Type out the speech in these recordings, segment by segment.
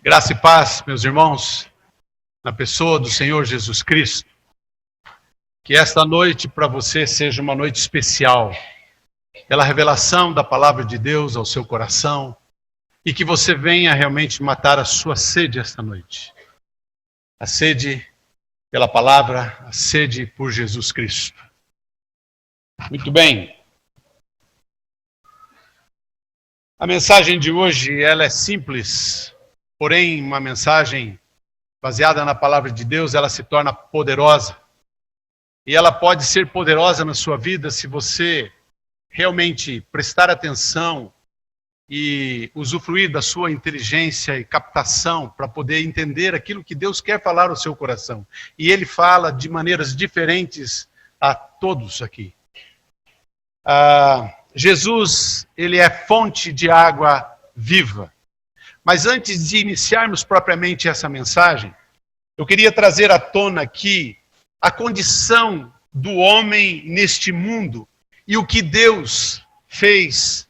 Graça e paz, meus irmãos, na pessoa do Senhor Jesus Cristo. Que esta noite para você seja uma noite especial, pela revelação da palavra de Deus ao seu coração, e que você venha realmente matar a sua sede esta noite. A sede pela palavra, a sede por Jesus Cristo. Muito bem. A mensagem de hoje, ela é simples, porém uma mensagem baseada na palavra de Deus, ela se torna poderosa. E ela pode ser poderosa na sua vida se você realmente prestar atenção e usufruir da sua inteligência e captação para poder entender aquilo que Deus quer falar ao seu coração. E Ele fala de maneiras diferentes a todos aqui. Jesus, Ele é fonte de água viva. Mas antes de iniciarmos propriamente essa mensagem, eu queria trazer à tona aqui a condição do homem neste mundo e o que Deus fez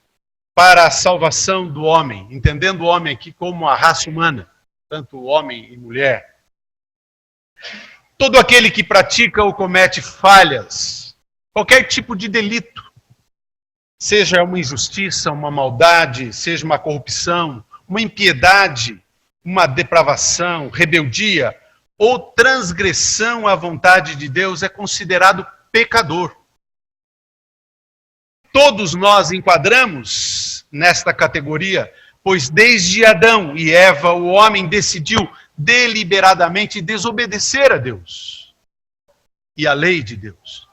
para a salvação do homem, entendendo o homem aqui como a raça humana, tanto homem e mulher. Todo aquele que pratica ou comete falhas, qualquer tipo de delito, seja uma injustiça, uma maldade, seja uma corrupção, uma impiedade, uma depravação, rebeldia ou transgressão à vontade de Deus é considerado pecador. Todos nós enquadramos nesta categoria, pois desde Adão e Eva o homem decidiu deliberadamente desobedecer a Deus e a lei de Deus.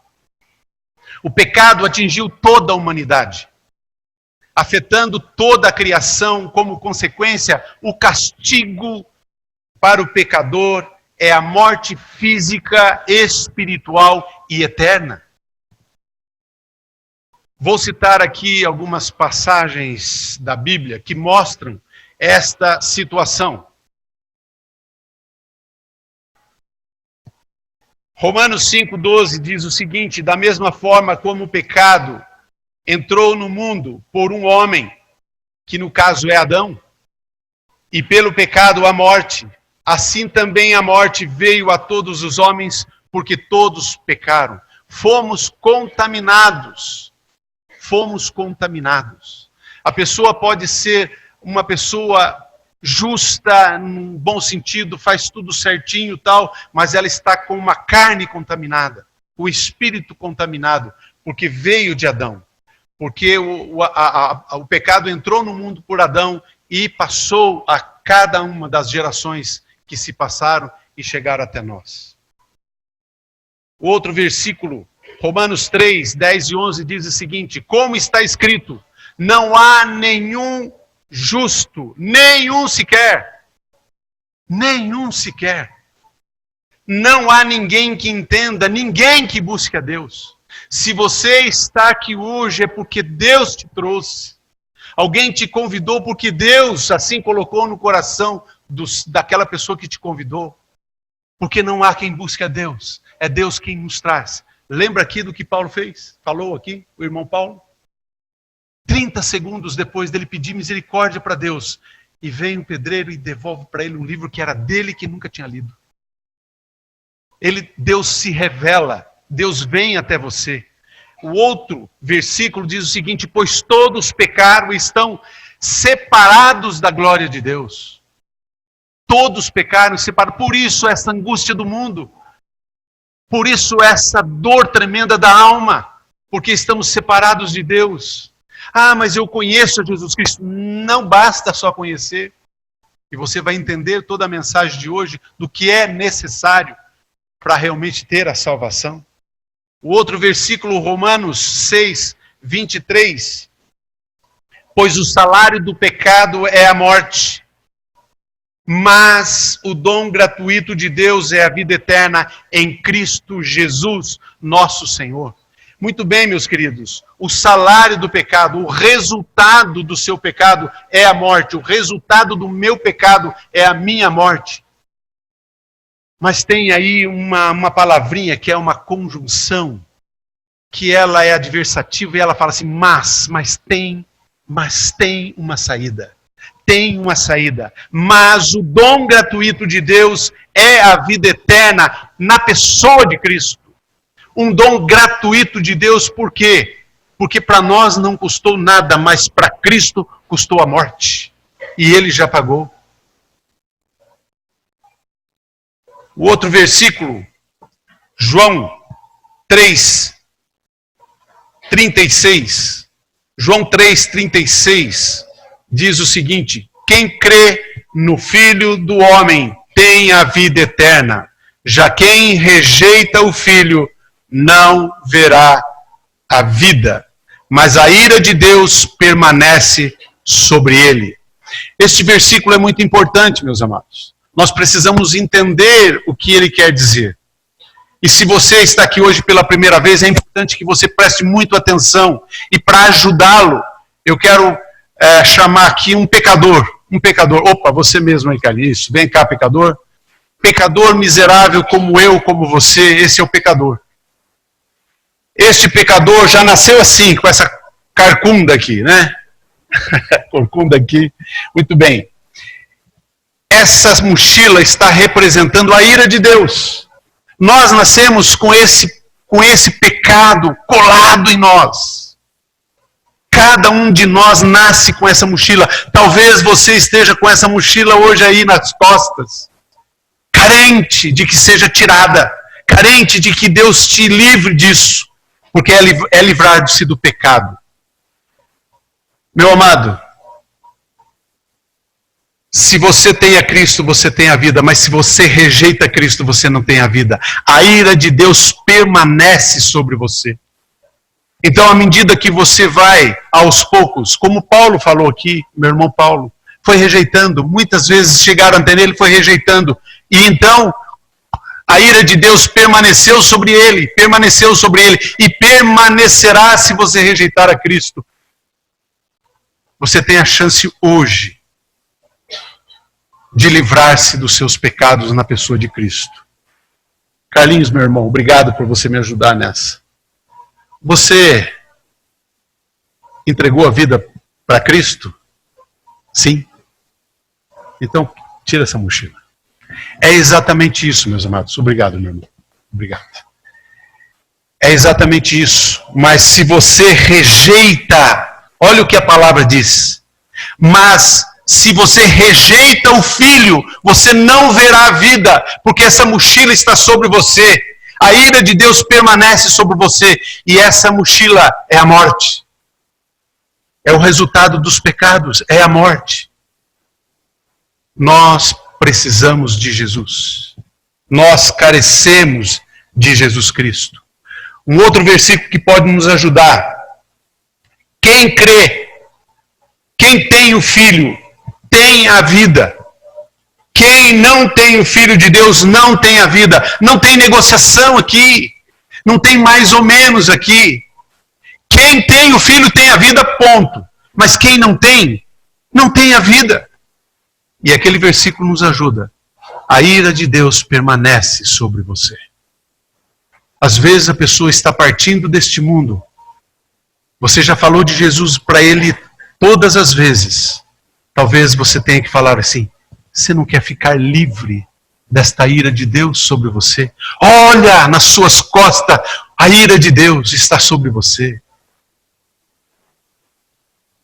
O pecado atingiu toda a humanidade, afetando toda a criação. Como consequência, o castigo para o pecador é a morte física, espiritual e eterna. Vou citar aqui algumas passagens da Bíblia que mostram esta situação. Romanos 5,12 diz o seguinte: da mesma forma como o pecado entrou no mundo por um homem, que no caso é Adão, e pelo pecado a morte, assim também a morte veio a todos os homens, porque todos pecaram. Fomos contaminados. A pessoa pode ser uma pessoa justa, num bom sentido, faz tudo certinho e tal, mas ela está com uma carne contaminada, o espírito contaminado, porque veio de Adão. Porque o pecado entrou no mundo por Adão e passou a cada uma das gerações que se passaram e chegaram até nós. O outro versículo, Romanos 3, 10 e 11, diz o seguinte: como está escrito, não há nenhum justo, nenhum sequer. Não há ninguém que entenda, ninguém que busque a Deus. Se você está aqui hoje é porque Deus te trouxe. Alguém te convidou porque Deus assim colocou no coração daquela pessoa que te convidou. Porque não há quem busque a Deus. É Deus quem nos traz. Lembra aqui do que Paulo fez? Falou aqui, o irmão Paulo? 30 segundos depois dele pedir misericórdia para Deus. E vem um pedreiro e devolve para ele um livro que era dele, que nunca tinha lido. Deus se revela. Deus vem até você. O outro versículo diz o seguinte: pois todos pecaram e estão separados da glória de Deus. Todos pecaram e separados. Por isso essa angústia do mundo. Por isso essa dor tremenda da alma. Porque estamos separados de Deus. Ah, mas eu conheço a Jesus Cristo. Não basta só conhecer. E você vai entender toda a mensagem de hoje do que é necessário para realmente ter a salvação. O outro versículo, Romanos 6, 23. Pois o salário do pecado é a morte, mas o dom gratuito de Deus é a vida eterna em Cristo Jesus, nosso Senhor. Muito bem, meus queridos, o salário do pecado, o resultado do seu pecado é a morte, o resultado do meu pecado é a minha morte. Mas tem aí uma palavrinha que é uma conjunção, que ela é adversativa e ela fala assim, mas tem uma saída. tem uma saída, mas o dom gratuito de Deus é a vida eterna na pessoa de Cristo. Um dom gratuito de Deus, por quê? Porque para nós não custou nada, mas para Cristo custou a morte. E Ele já pagou. O outro versículo, João 3:36. João 3:36 diz o seguinte: quem crê no Filho do Homem tem a vida eterna. Já quem rejeita o Filho não verá a vida, mas a ira de Deus permanece sobre ele. Este versículo é muito importante, meus amados. Nós precisamos entender o que ele quer dizer. E se você está aqui hoje pela primeira vez, é importante que você preste muito atenção. E para ajudá-lo, eu quero chamar aqui um pecador. Um pecador. Opa, você mesmo aí, cara. Isso. Vem cá, pecador. Pecador miserável como eu, como você, esse é o pecador. Este pecador já nasceu assim, com essa carcunda aqui, né? Corcunda aqui. Muito bem. Essa mochila está representando a ira de Deus. Nós nascemos com esse pecado colado em nós. Cada um de nós nasce com essa mochila. Talvez você esteja com essa mochila hoje aí nas costas, carente de que seja tirada, carente de que Deus te livre disso, porque é livrar-se do pecado. Meu amado, se você tem a Cristo, você tem a vida, mas se você rejeita Cristo, você não tem a vida. A ira de Deus permanece sobre você. Então, à medida que você vai, aos poucos, como Paulo falou aqui, meu irmão Paulo, foi rejeitando, muitas vezes chegaram até ele, foi rejeitando, e então a ira de Deus permaneceu sobre ele, e permanecerá se você rejeitar a Cristo. Você tem a chance hoje de livrar-se dos seus pecados na pessoa de Cristo. Carlinhos, meu irmão, obrigado por você me ajudar nessa. Você entregou a vida para Cristo? Sim. Então, tira essa mochila. É exatamente isso, meus amados. Obrigado, meu irmão. Obrigado. É exatamente isso. Mas se você rejeita, olha o que a palavra diz. Mas se você rejeita o Filho, você não verá a vida, porque essa mochila está sobre você. A ira de Deus permanece sobre você. E essa mochila é a morte. É o resultado dos pecados, é a morte. Nós precisamos de Jesus. Nós carecemos de Jesus Cristo. Um outro versículo que pode nos ajudar. Quem crê, quem tem o Filho, tem a vida. Quem não tem o Filho de Deus não tem a vida. Não tem negociação aqui. Não tem mais ou menos aqui. Quem tem o Filho tem a vida, ponto. Mas quem não tem, não tem a vida. E aquele versículo nos ajuda. A ira de Deus permanece sobre você. Às vezes a pessoa está partindo deste mundo. Você já falou de Jesus para ele todas as vezes. Talvez você tenha que falar assim: você não quer ficar livre desta ira de Deus sobre você? Olha nas suas costas, a ira de Deus está sobre você.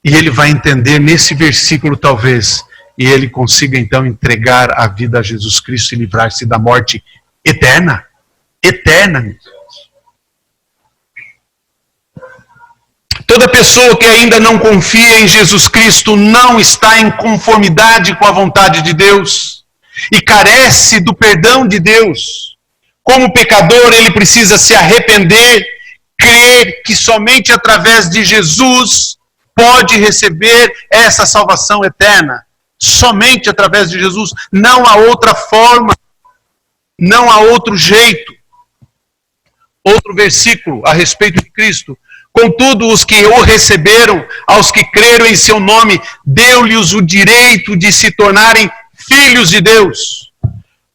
E ele vai entender nesse versículo talvez, e ele consiga então entregar a vida a Jesus Cristo e livrar-se da morte eterna. Eterna, meu Deus. Toda pessoa que ainda não confia em Jesus Cristo não está em conformidade com a vontade de Deus e carece do perdão de Deus. Como pecador, ele precisa se arrepender, crer que somente através de Jesus pode receber essa salvação eterna. Somente através de Jesus. Não há outra forma, não há outro jeito. Outro versículo a respeito de Cristo. Contudo, os que o receberam, aos que creram em seu nome, deu-lhes o direito de se tornarem filhos de Deus.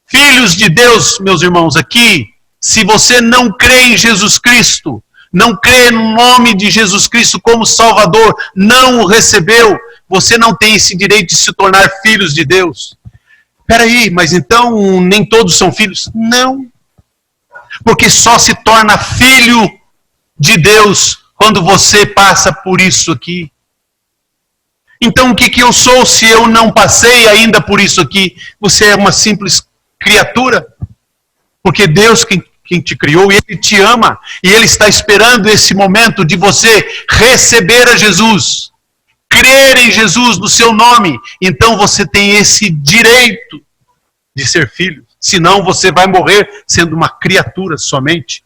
Filhos de Deus, meus irmãos, aqui, se você não crê em Jesus Cristo, não crê no nome de Jesus Cristo como Salvador, não o recebeu, você não tem esse direito de se tornar filhos de Deus. Peraí, mas então nem todos são filhos? Não. Porque só se torna filho de Deus quando você passa por isso aqui. Então o que eu sou se eu não passei ainda por isso aqui? Você é uma simples criatura. Porque Deus quem te criou, e Ele te ama. E Ele está esperando esse momento de você receber a Jesus. Crer em Jesus no seu nome. Então você tem esse direito de ser filho. Senão você vai morrer sendo uma criatura somente.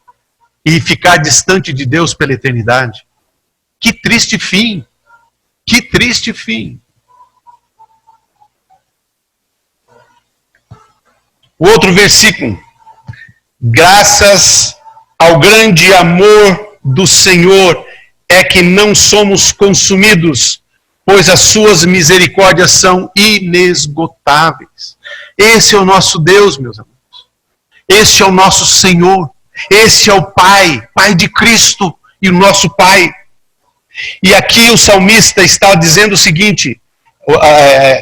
E ficar distante de Deus pela eternidade. Que triste fim. Que triste fim. O outro versículo. Graças ao grande amor do Senhor é que não somos consumidos, pois as suas misericórdias são inesgotáveis. Esse é o nosso Deus, meus amigos. Esse é o nosso Senhor. Esse é o Pai, Pai de Cristo e o nosso Pai. E aqui o salmista está dizendo o seguinte: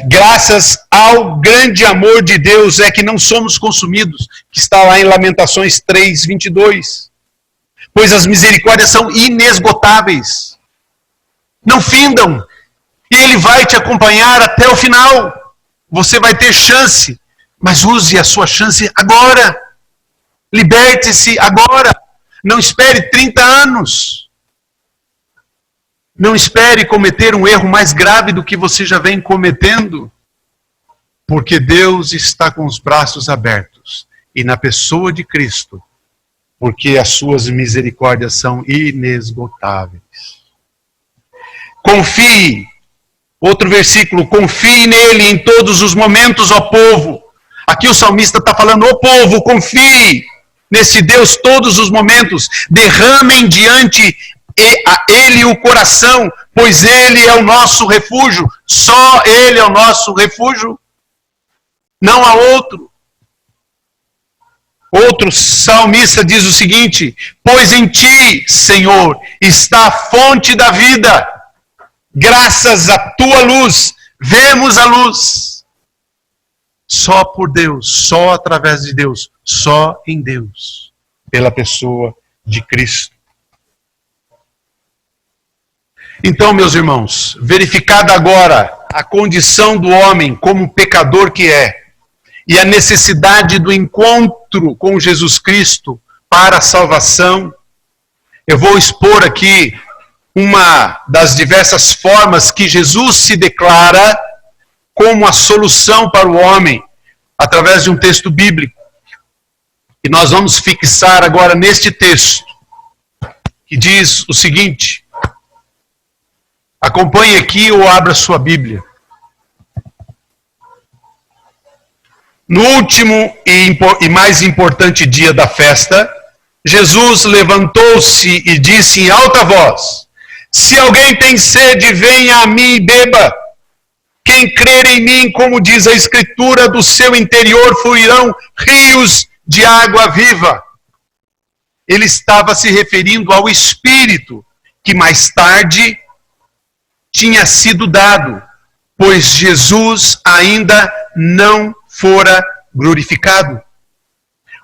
graças ao grande amor de Deus é que não somos consumidos, que está lá em Lamentações 3:22. Pois as misericórdias são inesgotáveis, não findam, e Ele vai te acompanhar até o final. Você vai ter chance, mas use a sua chance agora. Liberte-se agora. Não espere 30 anos. Não espere cometer um erro mais grave do que você já vem cometendo. Porque Deus está com os braços abertos. E na pessoa de Cristo. Porque as suas misericórdias são inesgotáveis. Confie. Outro versículo. Confie nele em todos os momentos, ó povo. Aqui o salmista está falando, ó povo, confie nesse Deus todos os momentos. Derramem diante a Ele o coração, pois Ele é o nosso refúgio. Só Ele é o nosso refúgio. Não há outro. Outro salmista diz o seguinte: pois em Ti, Senhor, está a fonte da vida. Graças à Tua luz, vemos a luz. Só por Deus, só através de Deus, só em Deus, pela pessoa de Cristo. Então, meus irmãos, verificada agora a condição do homem como pecador que é, e a necessidade do encontro com Jesus Cristo para a salvação, eu vou expor aqui uma das diversas formas que Jesus se declara como a solução para o homem, através de um texto bíblico. E nós vamos fixar agora neste texto, que diz o seguinte. Acompanhe aqui ou abra sua Bíblia. No último e mais importante dia da festa, Jesus levantou-se e disse em alta voz: se alguém tem sede, venha a mim e beba. Quem crer em mim, como diz a Escritura, do seu interior fluirão rios de água viva. Ele estava se referindo ao Espírito, que mais tarde tinha sido dado, pois Jesus ainda não fora glorificado.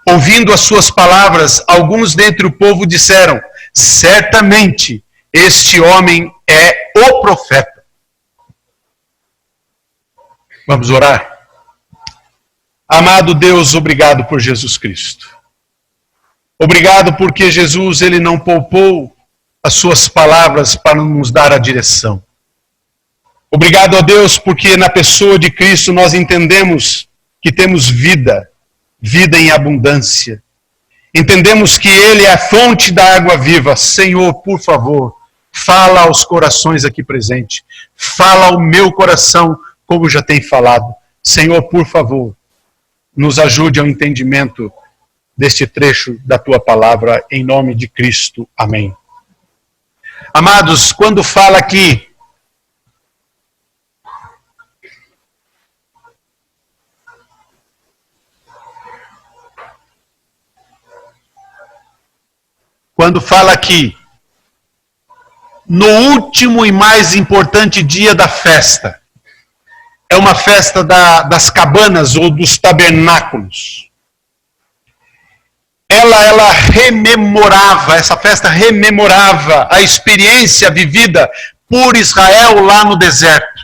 Ouvindo as suas palavras, alguns dentre o povo disseram: certamente este homem é o profeta. Vamos orar? Amado Deus, obrigado por Jesus Cristo. Obrigado porque Jesus, Ele não poupou as suas palavras para nos dar a direção. Obrigado a Deus porque na pessoa de Cristo nós entendemos que temos vida, vida em abundância. Entendemos que Ele é a fonte da água viva. Senhor, por favor, fala aos corações aqui presentes. Fala ao meu coração, como já tem falado. Senhor, por favor, nos ajude ao entendimento deste trecho da Tua palavra, em nome de Cristo. Amém. Amados, quando fala aqui no último e mais importante dia da festa. É uma festa das cabanas ou dos tabernáculos. Ela rememorava, essa festa rememorava a experiência vivida por Israel lá no deserto.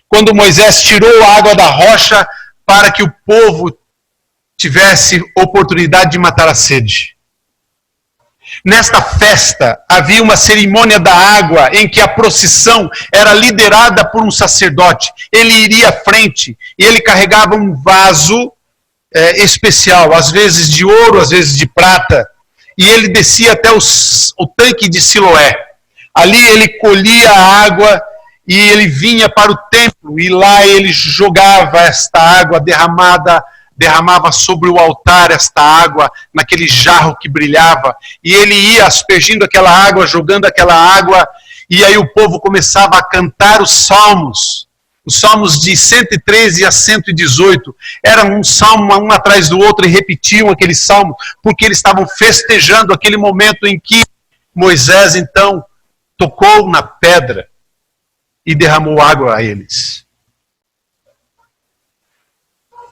Quando Moisés tirou a água da rocha para que o povo tivesse oportunidade de matar a sede. Nesta festa havia uma cerimônia da água em que a procissão era liderada por um sacerdote. Ele iria à frente e ele carregava um vaso especial, às vezes de ouro, às vezes de prata, e ele descia até o tanque de Siloé. Ali ele colhia a água e ele vinha para o templo, e lá ele jogava esta água derramava sobre o altar esta água, naquele jarro que brilhava, e ele ia aspergindo aquela água, jogando aquela água, e aí o povo começava a cantar os salmos de 113 a 118, eram um salmo um atrás do outro, e repetiam aquele salmo, porque eles estavam festejando aquele momento em que Moisés então tocou na pedra e derramou água a eles.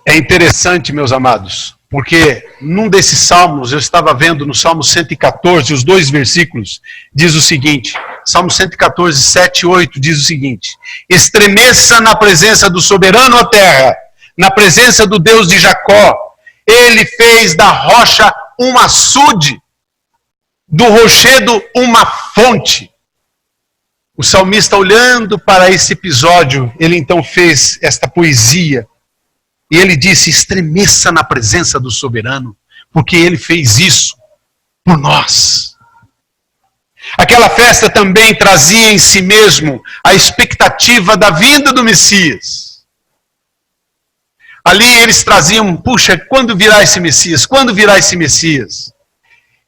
É interessante, meus amados, porque num desses salmos, eu estava vendo no Salmo 114, os 2 versículos, diz o seguinte, Salmo 114, 7 e 8, diz o seguinte: estremeça na presença do soberano a terra, na presença do Deus de Jacó. Ele fez da rocha um açude, do rochedo uma fonte. O salmista, olhando para esse episódio, ele então fez esta poesia. E ele disse, estremeça na presença do soberano, porque ele fez isso por nós. Aquela festa também trazia em si mesmo a expectativa da vinda do Messias. Ali eles traziam, puxa, quando virá esse Messias? Quando virá esse Messias?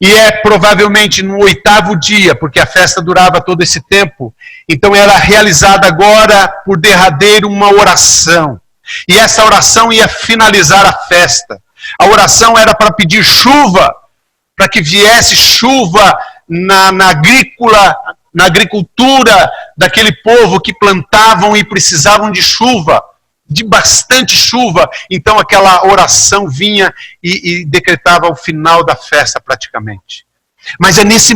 E é provavelmente no 8º dia, porque a festa durava todo esse tempo. Então era realizada agora por derradeiro uma oração. E essa oração ia finalizar a festa. A oração era para pedir chuva, para que viesse chuva na agricultura daquele povo que plantavam e precisavam de chuva, de bastante chuva. Então aquela oração vinha e decretava o final da festa praticamente. Mas é nesse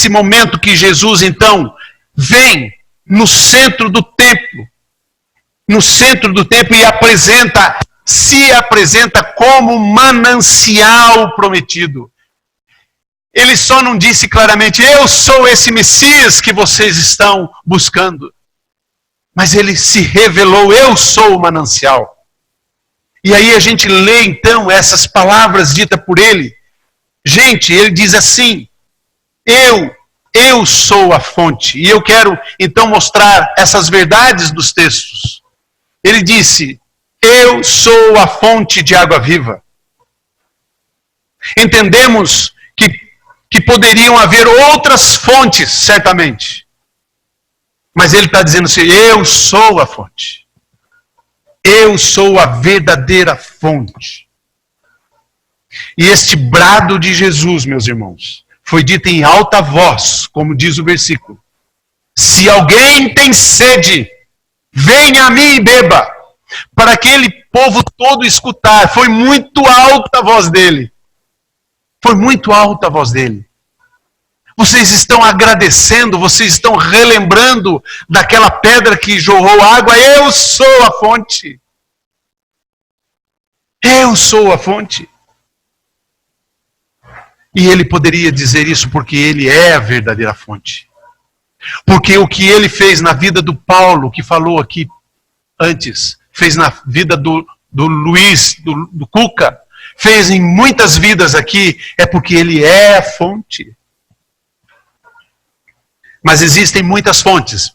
momento que Jesus então vem no centro do templo, e se apresenta como manancial prometido. Ele só não disse claramente, eu sou esse Messias que vocês estão buscando. Mas ele se revelou, eu sou o manancial. E aí a gente lê então essas palavras ditas por ele. Gente, ele diz assim, eu sou a fonte. E eu quero então mostrar essas verdades dos textos. Ele disse, eu sou a fonte de água viva. Entendemos que poderiam haver outras fontes, certamente. Mas ele está dizendo assim, eu sou a fonte. Eu sou a verdadeira fonte. E este brado de Jesus, meus irmãos, foi dito em alta voz, como diz o versículo. Se alguém tem sede, venha a mim e beba. Para aquele povo todo escutar. Foi muito alta a voz dele. Foi muito alta a voz dele. Vocês estão agradecendo, vocês estão relembrando daquela pedra que jorrou água. Eu sou a fonte. Eu sou a fonte. E ele poderia dizer isso porque ele é a verdadeira fonte. Porque o que ele fez na vida do Paulo, que falou aqui antes, fez na vida do Luiz, do Cuca, fez em muitas vidas aqui, é porque ele é a fonte. Mas existem muitas fontes.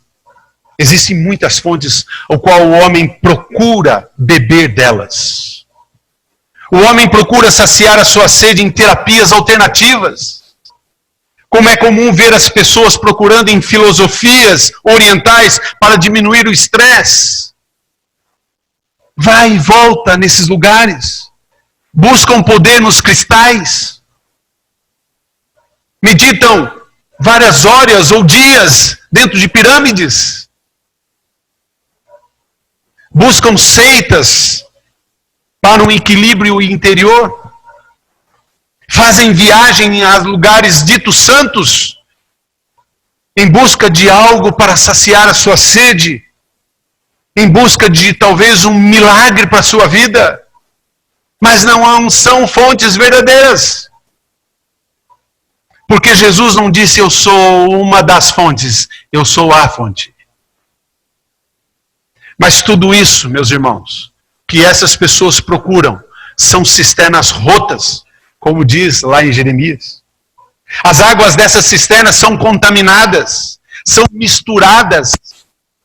Existem muitas fontes ao qual o homem procura beber delas. O homem procura saciar a sua sede em terapias alternativas. Como é comum ver as pessoas procurando em filosofias orientais para diminuir o estresse. Vai e volta nesses lugares. Buscam poder nos cristais. Meditam várias horas ou dias dentro de pirâmides. Buscam seitas para um equilíbrio interior. Fazem viagem a lugares ditos santos em busca de algo para saciar a sua sede, em busca de talvez um milagre para a sua vida, mas não são fontes verdadeiras. Porque Jesus não disse eu sou uma das fontes, eu sou a fonte. Mas tudo isso, meus irmãos, que essas pessoas procuram, são cisternas rotas, como diz lá em Jeremias. As águas dessas cisternas são contaminadas, são misturadas,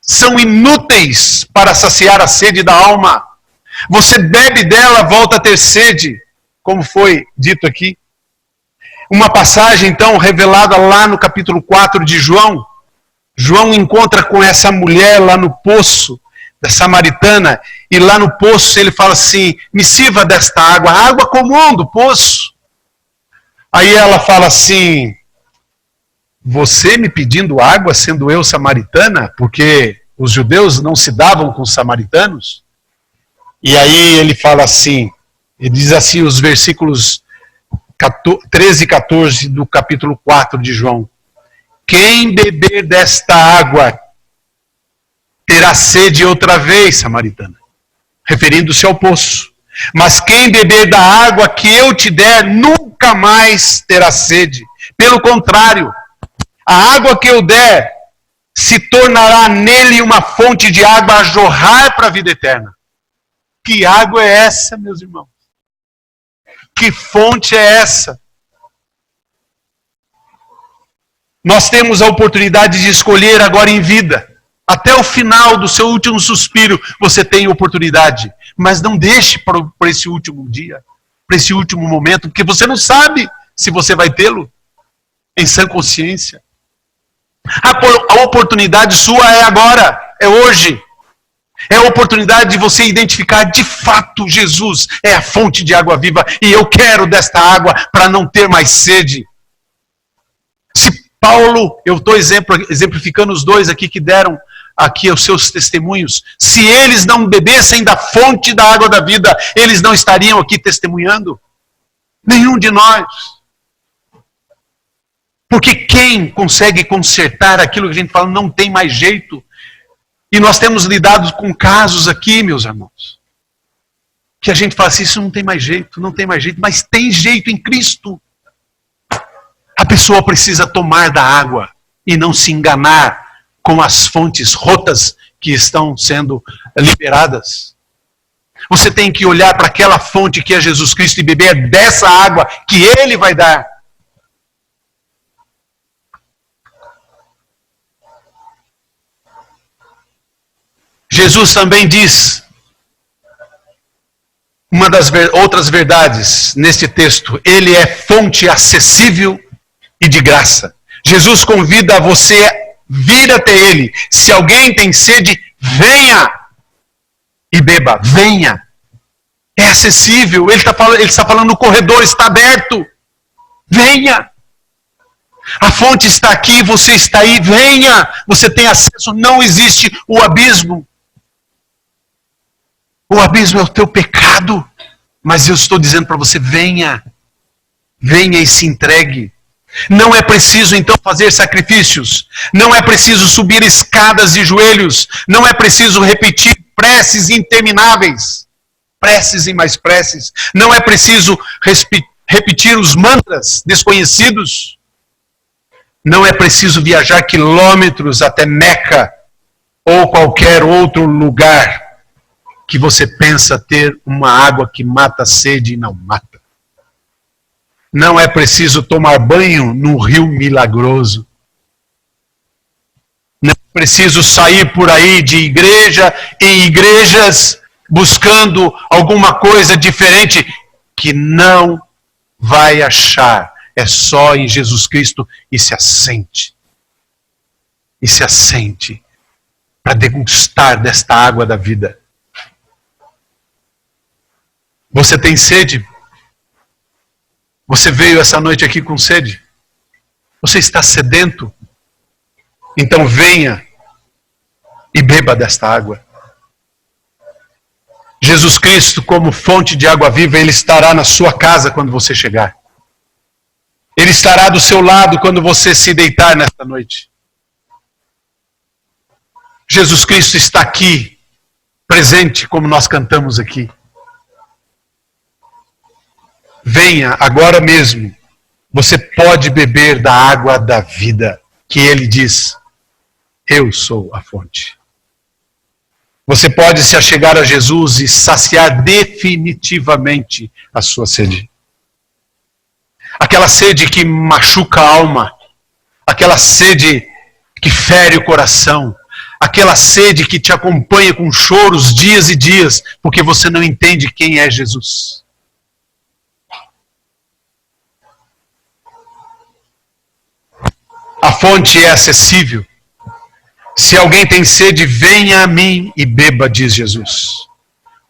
são inúteis para saciar a sede da alma. Você bebe dela, volta a ter sede, como foi dito aqui. Uma passagem, então, revelada lá no capítulo 4 de João. João encontra com essa mulher lá no poço, da samaritana, e lá no poço ele fala assim, me sirva desta água, a água comum do poço. Aí ela fala assim, você me pedindo água, sendo eu samaritana, porque os judeus não se davam com os samaritanos? E aí ele fala assim, ele diz assim os versículos 13 e 14 do capítulo 4 de João. Quem beber desta água terá sede outra vez, samaritana, referindo-se ao poço. Mas quem beber da água que eu te der, nunca mais terá sede. Pelo contrário, a água que eu der se tornará nele uma fonte de água a jorrar para a vida eterna. Que água é essa, meus irmãos? Que fonte é essa? Nós temos a oportunidade de escolher agora em vida. Até o final do seu último suspiro, você tem oportunidade. Mas não deixe para esse último dia, para esse último momento, porque você não sabe se você vai tê-lo em sã consciência. A oportunidade sua é agora, é hoje. É a oportunidade de você identificar de fato Jesus é a fonte de água viva e eu quero desta água para não ter mais sede. Se Paulo, eu estou exemplificando os dois aqui que deram aqui os seus testemunhos, se eles não bebessem da fonte da água da vida, eles não estariam aqui testemunhando. Nenhum de nós. Porque quem consegue consertar aquilo que a gente fala não tem mais jeito? E nós temos lidado com casos aqui, meus irmãos, que a gente fala assim, isso não tem mais jeito, não tem mais jeito, mas tem jeito em Cristo. A pessoa precisa tomar da água e não se enganar com as fontes rotas que estão sendo liberadas. Você tem que olhar para aquela fonte que é Jesus Cristo e beber dessa água que Ele vai dar. Jesus também diz uma das outras verdades neste texto. Ele é fonte acessível e de graça. Jesus convida você a vir até Ele. Se alguém tem sede, venha e beba. Venha. É acessível. Ele está falando no corredor, está aberto. Venha. A fonte está aqui, você está aí. Venha. Você tem acesso. Não existe o abismo. O abismo é o teu pecado. Mas eu estou dizendo para você, venha. Venha e se entregue. Não é preciso então fazer sacrifícios. Não é preciso subir escadas de joelhos. Não é preciso repetir preces intermináveis. Preces e mais preces. Não é preciso repetir os mantras desconhecidos. Não é preciso viajar quilômetros até Meca ou qualquer outro lugar que você pensa ter uma água que mata a sede e não mata. Não é preciso tomar banho num rio milagroso. Não é preciso sair por aí de igreja em igrejas buscando alguma coisa diferente que não vai achar. É só em Jesus Cristo e se assente. E se assente para degustar desta água da vida. Você tem sede? Você veio essa noite aqui com sede? Você está sedento? Então venha e beba desta água. Jesus Cristo, como fonte de água viva, Ele estará na sua casa quando você chegar. Ele estará do seu lado quando você se deitar nesta noite. Jesus Cristo está aqui, presente, como nós cantamos aqui. Venha agora mesmo. Você pode beber da água da vida, que Ele diz, eu sou a fonte. Você pode se achegar a Jesus e saciar definitivamente a sua sede. Aquela sede que machuca a alma, aquela sede que fere o coração, aquela sede que te acompanha com choros dias e dias, porque você não entende quem é Jesus. A fonte é acessível. Se alguém tem sede, venha a mim e beba, diz Jesus.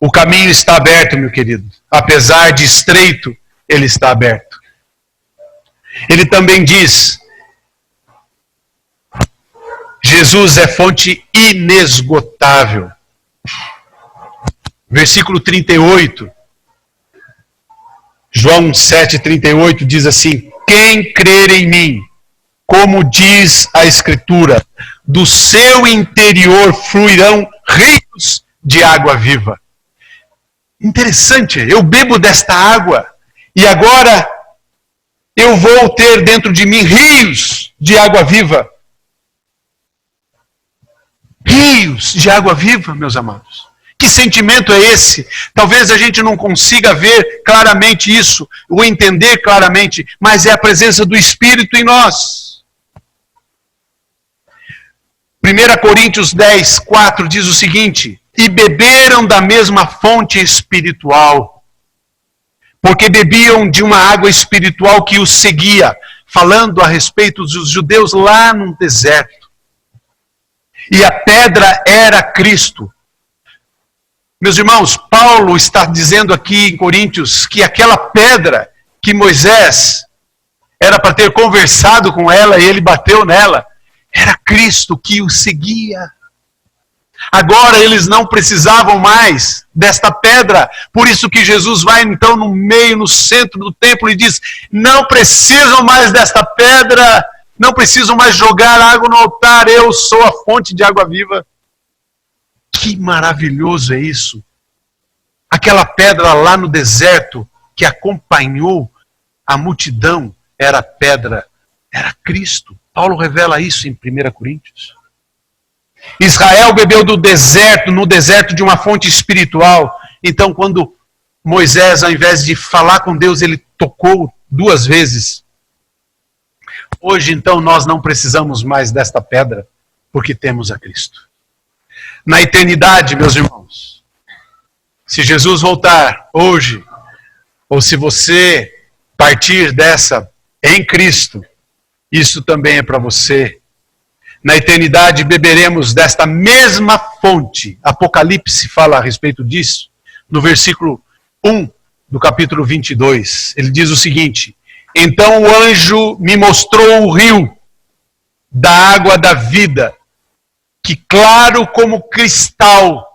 O caminho está aberto, meu querido. Apesar de estreito, ele está aberto. Ele também diz, Jesus é fonte inesgotável. Versículo 38. João 7,38 diz assim, quem crer em mim, como diz a Escritura, do seu interior fluirão rios de água viva. Interessante, eu bebo desta água e agora eu vou ter dentro de mim rios de água viva. Rios de água viva, meus amados. Que sentimento é esse? Talvez a gente não consiga ver claramente isso, ou entender claramente, mas é a presença do Espírito em nós. 1 Coríntios 10, 4 diz o seguinte, e beberam da mesma fonte espiritual, porque bebiam de uma água espiritual que os seguia, falando a respeito dos judeus lá no deserto. E a pedra era Cristo. Meus irmãos, Paulo está dizendo aqui em Coríntios que aquela pedra que Moisés era para ter conversado com ela e ele bateu nela, era Cristo que o seguia. Agora eles não precisavam mais desta pedra, por isso que Jesus vai então no meio, no centro do templo e diz, não precisam mais desta pedra, não precisam mais jogar água no altar, eu sou a fonte de água viva. Que maravilhoso é isso. Aquela pedra lá no deserto que acompanhou a multidão era pedra, era Cristo. Paulo revela isso em 1 Coríntios. Israel bebeu do deserto, no deserto de uma fonte espiritual. Então, quando Moisés, ao invés de falar com Deus, ele tocou 2 vezes. Hoje, então, nós não precisamos mais desta pedra, porque temos a Cristo. Na eternidade, meus irmãos, se Jesus voltar hoje, ou se você partir dessa em Cristo, isso também é para você. Na eternidade beberemos desta mesma fonte. Apocalipse fala a respeito disso. No versículo 1 do capítulo 22. Ele diz o seguinte. Então o anjo me mostrou o rio da água da vida, que claro como cristal,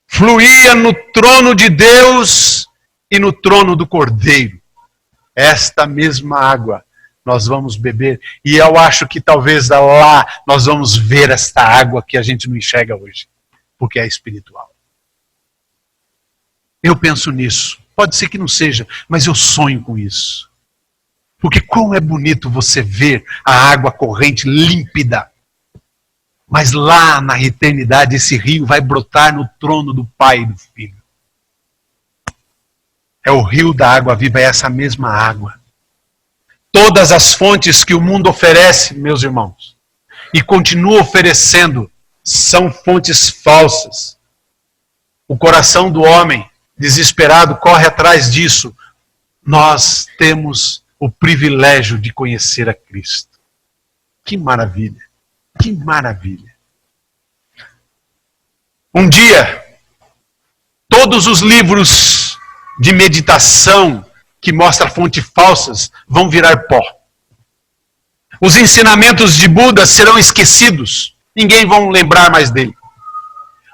fluía no trono de Deus e no trono do Cordeiro. Esta mesma água nós vamos beber. E eu acho que talvez lá nós vamos ver esta água que a gente não enxerga hoje. Porque é espiritual. Eu penso nisso. Pode ser que não seja, mas eu sonho com isso. Porque como é bonito você ver a água corrente límpida. Mas lá na eternidade esse rio vai brotar no trono do Pai e do Filho. É o rio da água viva, é essa mesma água. Todas as fontes que o mundo oferece, meus irmãos, e continua oferecendo, são fontes falsas. O coração do homem, desesperado, corre atrás disso. Nós temos o privilégio de conhecer a Cristo. Que maravilha! Que maravilha! Um dia, todos os livros de meditação que mostram fontes falsas vão virar pó. Os ensinamentos de Buda serão esquecidos. Ninguém vai lembrar mais dele.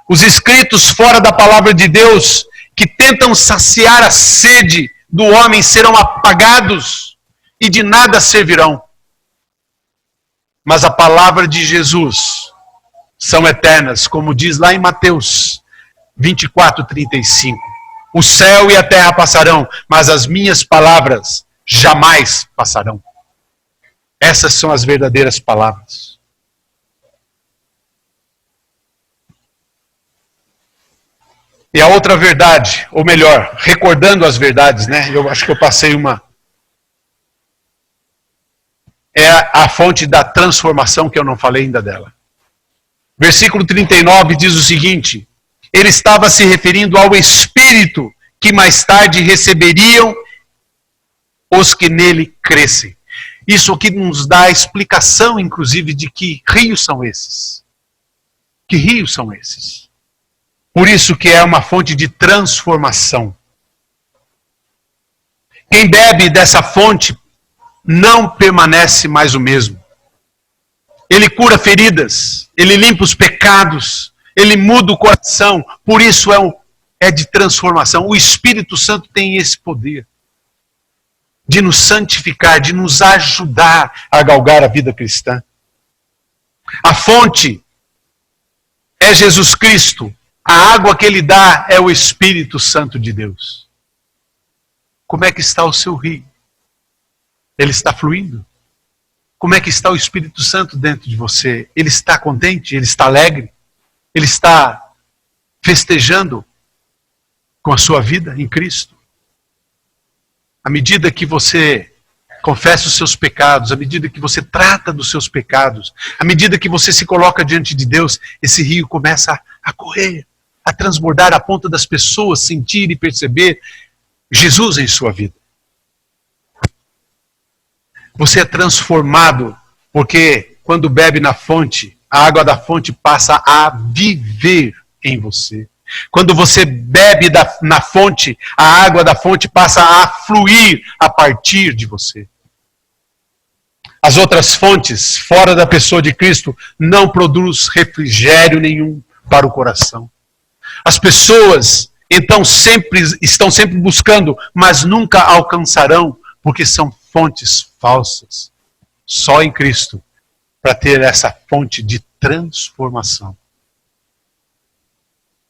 Os escritos fora da palavra de Deus, que tentam saciar a sede do homem, serão apagados e de nada servirão. Mas a palavra de Jesus são eternas, como diz lá em Mateus 24:35. O céu e a terra passarão, mas as minhas palavras jamais passarão. Essas são as verdadeiras palavras. E a outra verdade, ou melhor, recordando as verdades, né? Eu acho que eu passei uma. É a fonte da transformação, que eu não falei ainda dela. Versículo 39 diz o seguinte: ele estava se referindo ao Espírito que mais tarde receberiam os que nele crescem. Isso aqui nos dá a explicação, inclusive, de que rios são esses. Que rios são esses? Por isso que é uma fonte de transformação. Quem bebe dessa fonte não permanece mais o mesmo. Ele cura feridas, ele limpa os pecados, ele muda o coração. Por isso é de transformação. O Espírito Santo tem esse poder de nos santificar, de nos ajudar a galgar a vida cristã. A fonte é Jesus Cristo. A água que ele dá é o Espírito Santo de Deus. Como é que está o seu rio? Ele está fluindo? Como é que está o Espírito Santo dentro de você? Ele está contente? Ele está alegre? Ele está festejando com a sua vida em Cristo? À medida que você confessa os seus pecados, à medida que você trata dos seus pecados, à medida que você se coloca diante de Deus, esse rio começa a correr, a transbordar a ponto das pessoas sentir e perceber Jesus em sua vida. Você é transformado, porque quando bebe na fonte, a água da fonte passa a viver em você. Quando você bebe na fonte, a água da fonte passa a fluir a partir de você. As outras fontes, fora da pessoa de Cristo, não produzem refrigério nenhum para o coração. As pessoas, então, estão sempre buscando, mas nunca alcançarão, porque são fontes falsas. Só em Cristo, para ter essa fonte de transformação.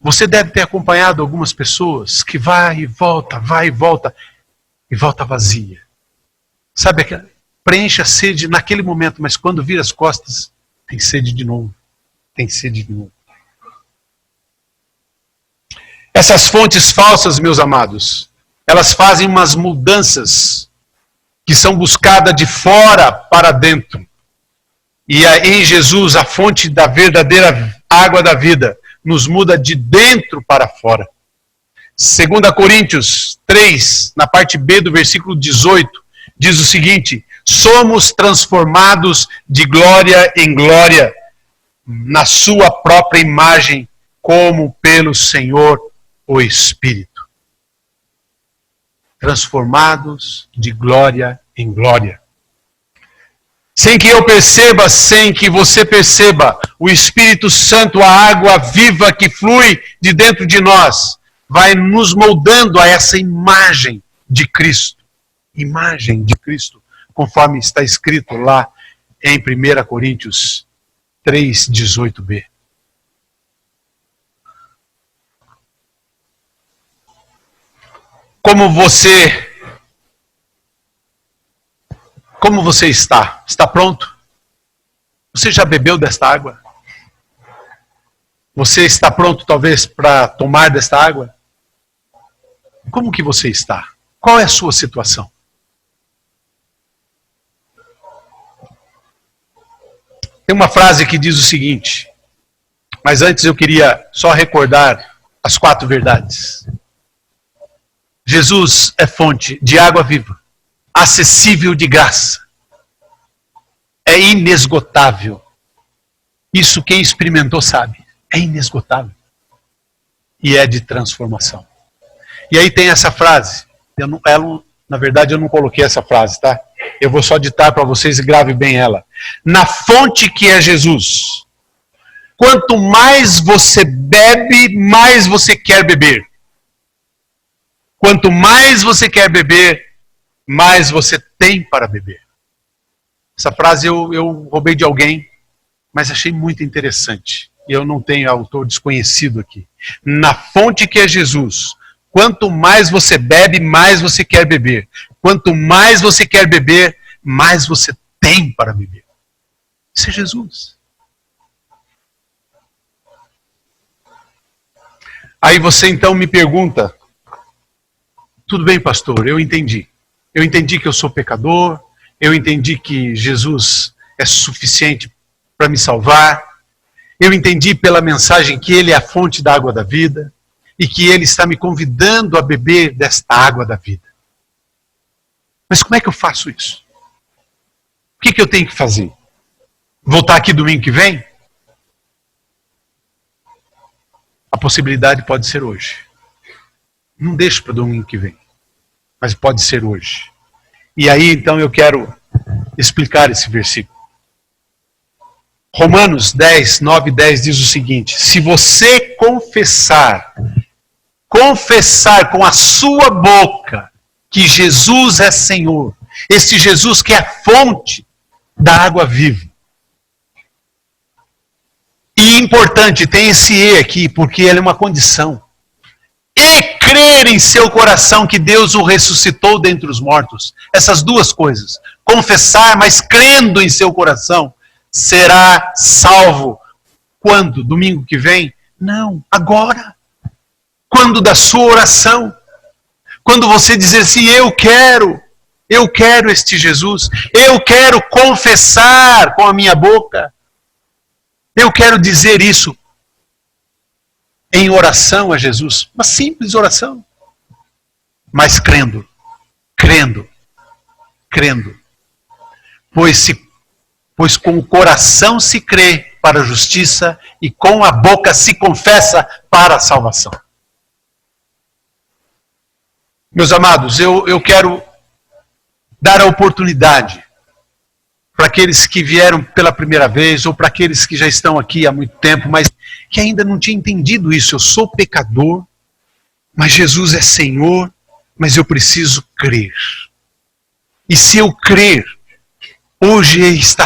Você deve ter acompanhado algumas pessoas que vai e volta e volta vazia. Sabe, preenche a sede naquele momento, mas quando vira as costas, tem sede de novo. Tem sede de novo. Essas fontes falsas, meus amados, elas fazem umas mudanças que são buscadas de fora para dentro. E em Jesus, a fonte da verdadeira água da vida, nos muda de dentro para fora. 2 Coríntios 3, na parte B do versículo 18, diz o seguinte: somos transformados de glória em glória, na sua própria imagem, como pelo Senhor o Espírito. Transformados de glória em glória. Sem que eu perceba, sem que você perceba, o Espírito Santo, a água viva que flui de dentro de nós, vai nos moldando a essa imagem de Cristo. Imagem de Cristo, conforme está escrito lá em 1 Coríntios 3, 18b. Como você está? Está pronto? Você já bebeu desta água? Você está pronto, talvez, para tomar desta água? Como que você está? Qual é a sua situação? Tem uma frase que diz o seguinte, mas antes eu queria só recordar as 4 verdades. Jesus é fonte de água viva, acessível de graça, é inesgotável. Isso quem experimentou sabe, é inesgotável. E é de transformação. E aí tem essa frase, na verdade eu não coloquei essa frase, tá? Eu vou só ditar para vocês e grave bem ela. Na fonte que é Jesus. Quanto mais você bebe, mais você quer beber. Quanto mais você quer beber, mais você tem para beber. Essa frase eu roubei de alguém, mas achei muito interessante. E eu não tenho autor desconhecido aqui. Na fonte que é Jesus. Quanto mais você bebe, mais você quer beber. Quanto mais você quer beber, mais você tem para beber. Isso é Jesus. Aí você então me pergunta, tudo bem, pastor, eu entendi. Eu entendi que eu sou pecador, eu entendi que Jesus é suficiente para me salvar, eu entendi pela mensagem que Ele é a fonte da água da vida e que Ele está me convidando a beber desta água da vida. Mas como é que eu faço isso? O que eu tenho que fazer? Voltar aqui domingo que vem? A possibilidade pode ser hoje. Não deixe para domingo que vem. Mas pode ser hoje. E aí, então, eu quero explicar esse versículo. Romanos 10, 9 e 10 diz o seguinte: se você confessar com a sua boca que Jesus é Senhor, este Jesus que é a fonte da água viva. E importante, tem esse E aqui, porque ele é uma condição. E crer em seu coração que Deus o ressuscitou dentre os mortos. Essas duas coisas. Confessar, mas crendo em seu coração, será salvo. Quando? Domingo que vem? Não, agora. Quando da sua oração. Quando você dizer assim, eu quero este Jesus. Eu quero confessar com a minha boca. Eu quero dizer isso em oração a Jesus. Uma simples oração. Mas crendo. Pois com o coração se crê para a justiça e com a boca se confessa para a salvação. Meus amados, eu quero dar a oportunidade para aqueles que vieram pela primeira vez, ou para aqueles que já estão aqui há muito tempo, mas que ainda não tinham entendido isso. Eu sou pecador, mas Jesus é Senhor, mas eu preciso crer. E se eu crer, hoje está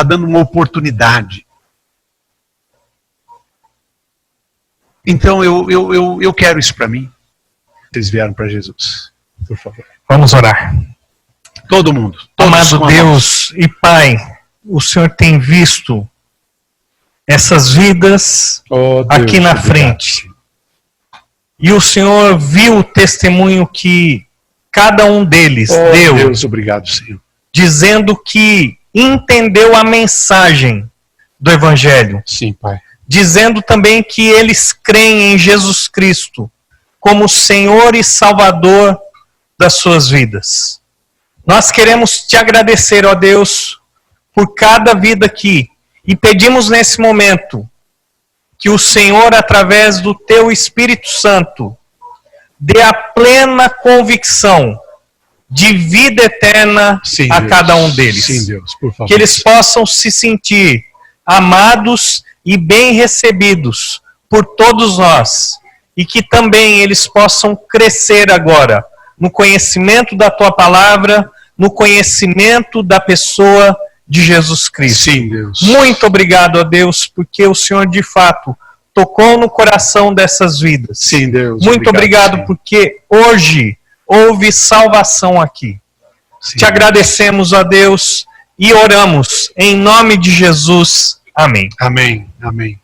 dando uma oportunidade. Então eu quero isso para mim. Vocês vieram para Jesus, por favor. Vamos orar. Todo mundo. Amado Deus e Pai, o Senhor tem visto essas vidas aqui na frente. E o Senhor viu o testemunho que cada um deles deu. Deus, obrigado, Senhor. Dizendo que entendeu a mensagem do Evangelho. Sim, Pai. Dizendo também que eles creem em Jesus Cristo como Senhor e Salvador das suas vidas. Nós queremos te agradecer, ó Deus, por cada vida aqui. E pedimos nesse momento que o Senhor, através do teu Espírito Santo, dê a plena convicção de vida eterna a cada um deles. Sim, Deus, por favor. Que eles possam se sentir amados e bem recebidos por todos nós. E que também eles possam crescer agora no conhecimento da tua palavra, no conhecimento da pessoa de Jesus Cristo. Sim, Deus. Muito obrigado a Deus, porque o Senhor de fato tocou no coração dessas vidas. Sim, Deus. Muito obrigado porque hoje houve salvação aqui. Sim. Te agradecemos, a Deus, e oramos em nome de Jesus. Amém. Amém. Amém.